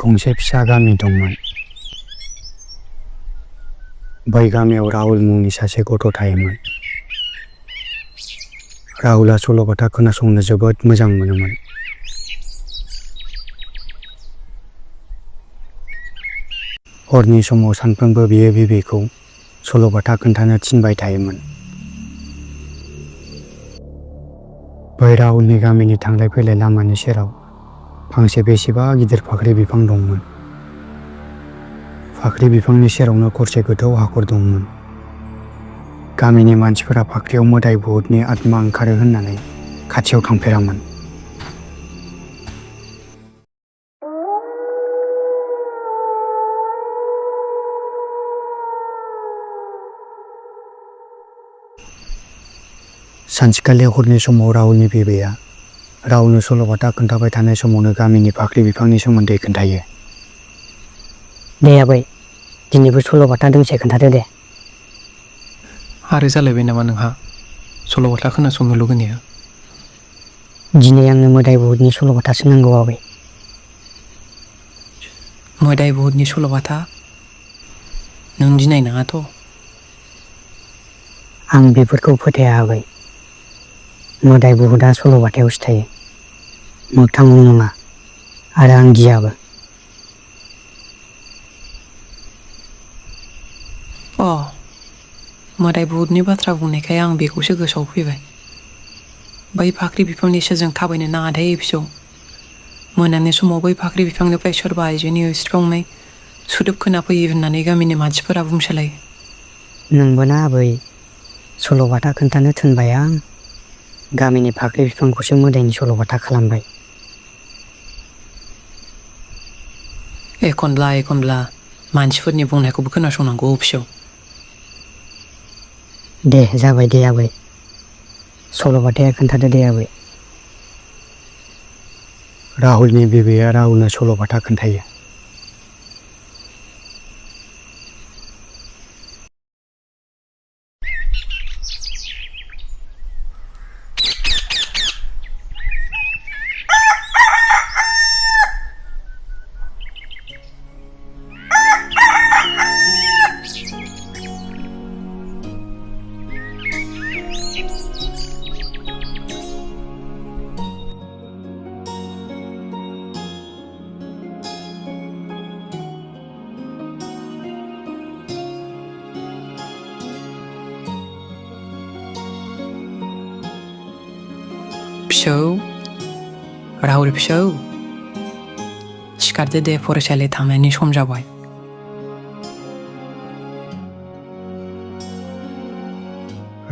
गंसे फिसा गामि दंमोन। बै गामियाव राहुल मुंनि सासे गथ' थायोमोन। राहुलआ सल'बाथा खोनासंनो जोबोद मोजां मोनोमोन। हरनि समाव सानफ्रोमबो बियो बिबैखौ सल'बाथा खोन्थानो थिनबाय थायोमोन। बै राहुलनि गामिनि थांलाय फैलाय लामानि सेराव फांसे बेसेबा गिदिर फाख्रि बिफां दंमोन। फाख्रि बिफांनि सेरावनो खरसे गोथौ हाखर दंमोन। गामिनि मानसिफोरा फाख्रियाव मोदाय बुहुतनि आत्मा ओंखारो होननानै खाथियाव थांफेरामोन। सानसेखालि हरनि समाव राहुलनि बिबैया राहुलनो सल'बाथा खोन्थाबाय थानाय समावनो गामिनि फाख्रि बिफांनि सोमोन्दै खोन्थायो। दे आबै, दिनैबो सल'बाथा दोंसे खोन्थादो दे। आरो जालायबाय नामा नोंहा सल'बाथा खोनासंनो लुगैनाया? दिनै आंनो मोदाय बुहुतनि सल'बाथासो नांगौ आबै। मोदाय बुहुतनि सल'बाथा? नों गिनाय नाङाथ'? आं बेफोरखौ फोथाया आबै। मोदाय बुहुतआ सल'बाथायावसो थायो, मोगथाङाव नङा, आरो आं गियाबो। मोदाय बुहुतनि बाथ्रा बुंनायखाय आं बेखौसो गोसोआव फैबाय। बै फाख्रि बिफांनि सेरजों थाबायनो नाङादै फिसौ। मोनानि समाव बै फाख्रि बिफांनिफ्राय सोरबा आइजोनि होस्रिखावनाय सोदोब खोनाफैयो होननानै गामिनि मानसिफोरा बुंसोलायो। नंगौना आबै? सल'बाथा खोन्थानो थिनबाय आं, गामिनि फाख्रि बिफांखौसो मोदायनि सल'बाथा खालामबाय। एखनब्ला मानसिफोरनि बुंनायखौबो खोनासंनांगौ फिसौ। दे जाबाय दे आबै, सल'बाथाया खोन्थादो दे आबै। राहुलनि बिबैया राहुलनो सल'बाथा खोन्थायो। फिसौ, राहुल फिसौ, सिखारदो दे, फरायसालि थांनायनि सम जाबाय।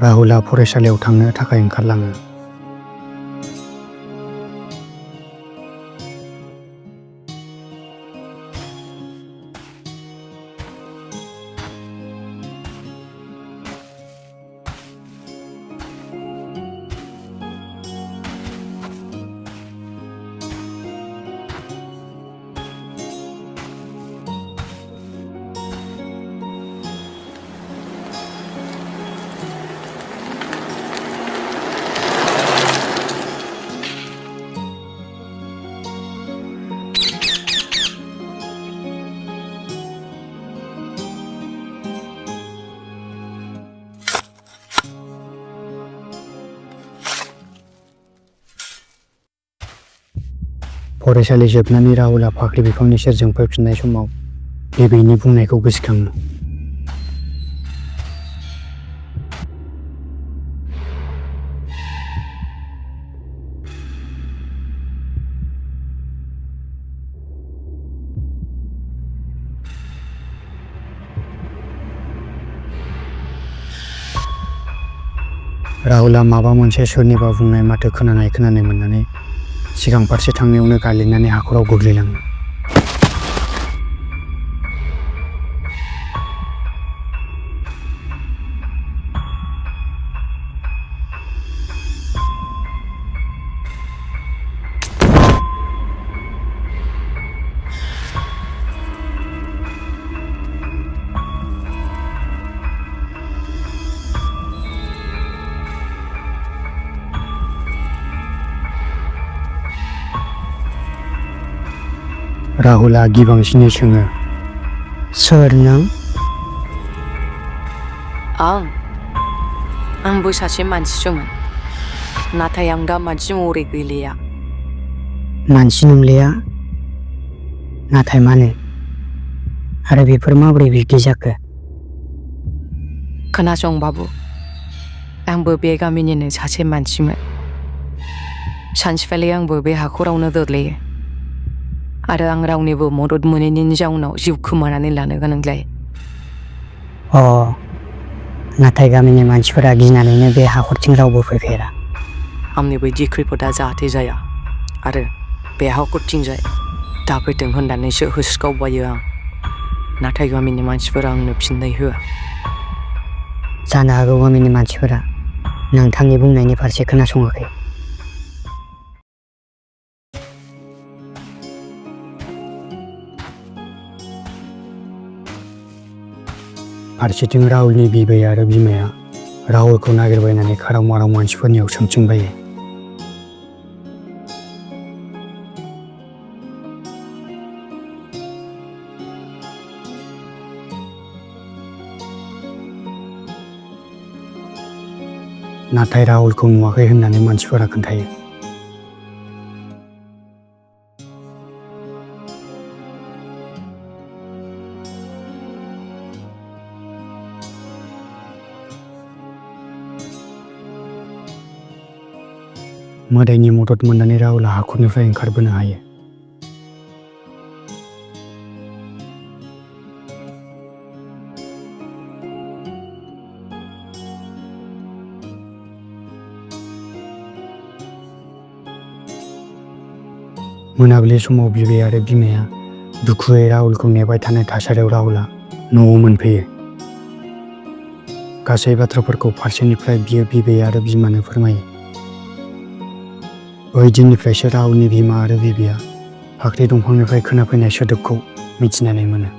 राहुलआ फरायसालियाव थांनो थाखाय ओंखारलाङो। फरायसालि जोबनानै राहुलआ फाख्रि बिफांनि सेरजों फैफिननाय समाव बिबैनि बुंनायखौ गोसोखाङो। राहुलआ माबा मोनसे सोरनिबा बुंनाय माथो खोनानाय मोननानै सिगां फारसे थांनायावनो गालिननानै हाखराव गोग्लैलाङो। राहुलआ गिबांसिनै सोङो। सोर नों? आंबो सासे मानसिसोमोन, नाथाय आं दा मानसि महरै गैलिया। मानसि नंलिया? नाथाय मानो? आरो बेफोर माबोरै बिब्दि जाखो? खोनासं बाबु, आंबो बे गामिनिनो सासे मानसिमोन। सानसेखालि आंबो बे हाखरावनो गोग्लैयो आरो आं रावनिबो मदद मोनैनि जाउनाव जिउ खोमानानै लानो गोनां जायो। नाथाय गामिनि मानसिफोरा गिनानैनो बे हाखरथिं रावबो फैफेरा। आंनि बायदि खैफोदा जाहाथे जाया आरो बे हाखरथिंजाय दाफैथों होननानैसो होस्रावबायो आं, नाथाय गामिनि मानसिफोरा आंनो फिननाय होआ। जानो हागौ गामिनि मानसिफोरा नोंथांनि बुंनायनि फारसे खोनासङाखै। फारसेथिं राहुलनि बिबै आरो बिमाया राहुलखौ नागिरबायनानै खाराव माराव मानसिफोरनियाव सोंथिंबायो। नाथाय राहुलखौ नुवाखै होननानै मानसिफोरा खोन्थायो। मोदायनि मदद मोननानै राहुलआ हाखरनिफ्राय ओंखारबोनो हायो। मोनाबिलि समाव बिबै आरो बिमाया दुखुयै राहुलखौ नेबाय थानाय थासारियाव राहुलआ न'आव मोनफैयो। गासै बाथ्राफोरखौ फारसेनिफ्राय बियो बिबै आरो बिमानो फोरमायो। बै दिननिफ्रायसो राहुलनि बिमा आरो बिबैया फाख्रि दंफांनिफ्राय खोनाफैनाय सोदोबखौ मिथिनानै मोनो।